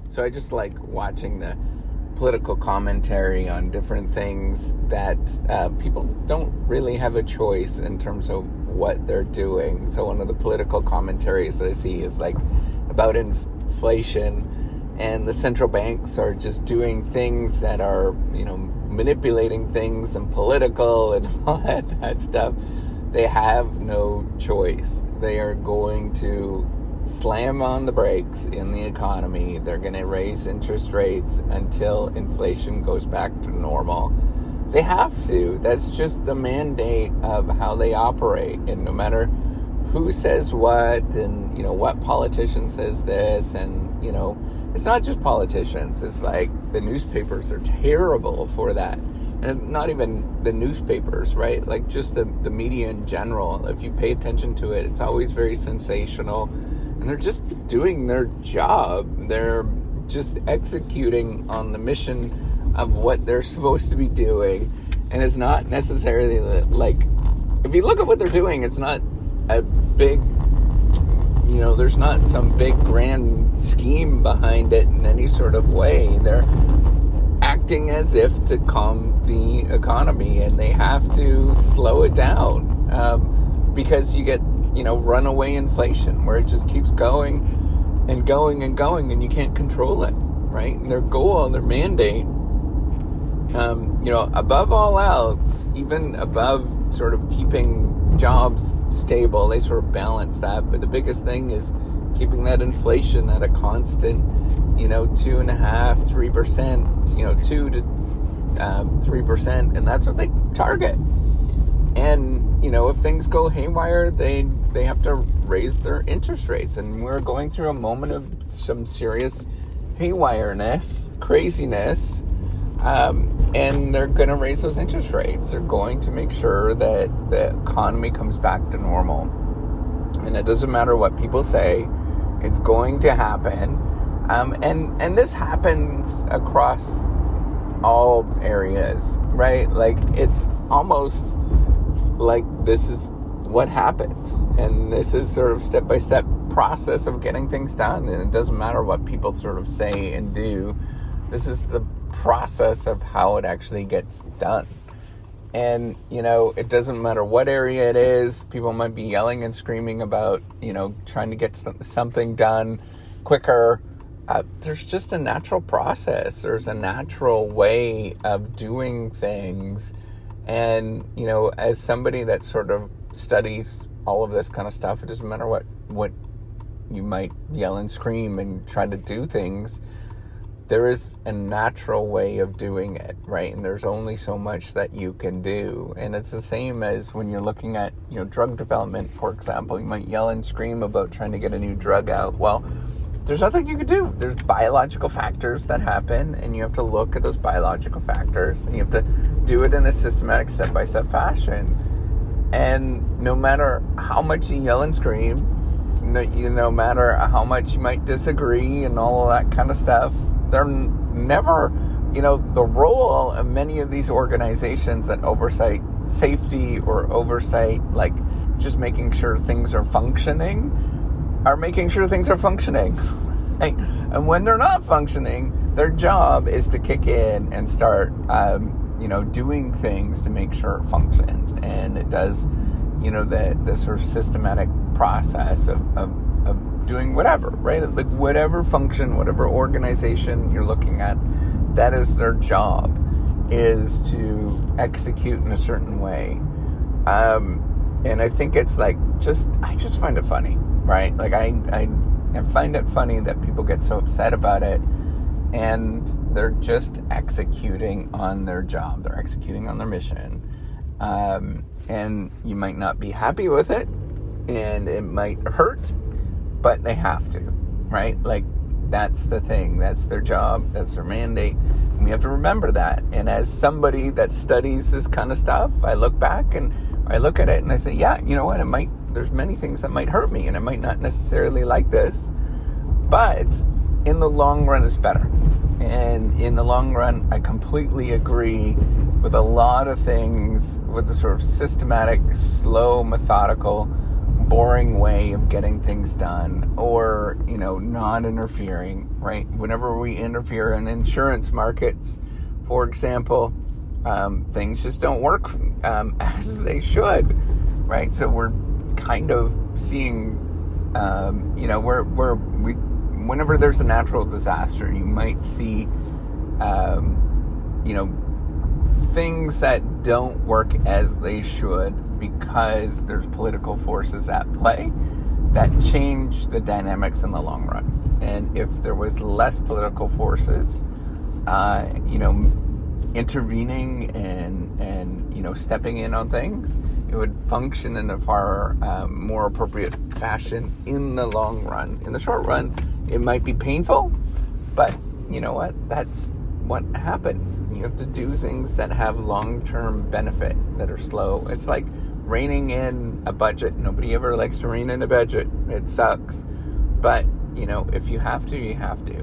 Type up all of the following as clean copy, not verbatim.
So I just like watching the political commentary on different things that people don't really have a choice in terms of what they're doing. So one of the political commentaries that I see is like about inflation, and the central banks are just doing things that are, manipulating things and political and all that stuff. They have no choice. They are going to slam on the brakes in the economy. They're going to raise interest rates until inflation goes back to normal. They have to. That's just the mandate of how they operate. And no matter who says what, and, what politician says this, and, it's not just politicians. It's like the newspapers are terrible for that. And not even the newspapers, right? Like just the media in general. If you pay attention to it, it's always very sensational. And they're just doing their job. They're just executing on the mission of what they're supposed to be doing. And it's not necessarily like, if you look at what they're doing, it's not a big, there's not some big grand scheme behind it in any sort of way. They're acting as if to calm the economy, and they have to slow it down because you get, runaway inflation where it just keeps going and going and going, and you can't control it, right? And their goal, their mandate, above all else, even above sort of keeping jobs stable, they sort of balance that. But the biggest thing is keeping that inflation at a constant, 2.5%, 3%, 2 to 3%, and that's what they target. And, if things go haywire, they have to raise their interest rates. And we're going through a moment of some serious haywireness, craziness, and they're going to raise those interest rates. They're going to make sure that the economy comes back to normal. And it doesn't matter what people say, it's going to happen. And this happens across all areas, right? Like, it's almost like this is what happens. And this is sort of step-by-step process of getting things done. And it doesn't matter what people sort of say and do. This is the process of how it actually gets done. And, it doesn't matter what area it is. People might be yelling and screaming about, trying to get something done quicker. There's just a natural process. There's a natural way of doing things. And, as somebody that sort of studies all of this kind of stuff, it doesn't matter what you might yell and scream and try to do things. There is a natural way of doing it, right? And there's only so much that you can do. And it's the same as when you're looking at, drug development, for example. You might yell and scream about trying to get a new drug out. Well, there's nothing you can do. There's biological factors that happen, and you have to look at those biological factors, and you have to do it in a systematic step-by-step fashion. And no matter how much you yell and scream, no matter how much you might disagree and all of that kind of stuff, they're never, the role of many of these organizations that oversight safety or oversight, like just making sure things are functioning, are making sure things are functioning. Right? And when they're not functioning, their job is to kick in and start, doing things to make sure it functions. And it does, the sort of systematic process of doing whatever, right? Like whatever function, whatever organization you're looking at, that is their job, is to execute in a certain way. And I think it's like, I just find it funny, right? Like I find it funny that people get so upset about it, and they're just executing on their job. They're executing on their mission. And you might not be happy with it, and it might hurt, but they have to, right? Like, that's the thing. That's their job. That's their mandate. And we have to remember that. And as somebody that studies this kind of stuff, I look back and I look at it and I say, yeah, you know what? There's many things that might hurt me, and I might not necessarily like this, but in the long run, it's better. And in the long run, I completely agree with a lot of things, with the sort of systematic, slow, methodical boring way of getting things done, or, not interfering, right? Whenever we interfere in insurance markets, for example, things just don't work as they should, right? So we're kind of seeing, whenever there's a natural disaster, you might see, things that don't work as they should because there's political forces at play that change the dynamics in the long run. And if there was less political forces, intervening and stepping in on things, it would function in a far more appropriate fashion in the long run. In the short run, it might be painful, but you know what? That's what happens. You have to do things that have long-term benefit, that are slow. It's like reining in a budget. Nobody ever likes to rein in a budget. It sucks. But, if you have to, you have to.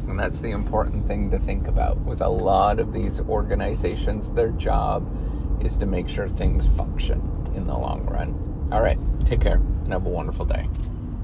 And that's the important thing to think about. With a lot of these organizations, their job is to make sure things function in the long run. All right, take care and have a wonderful day.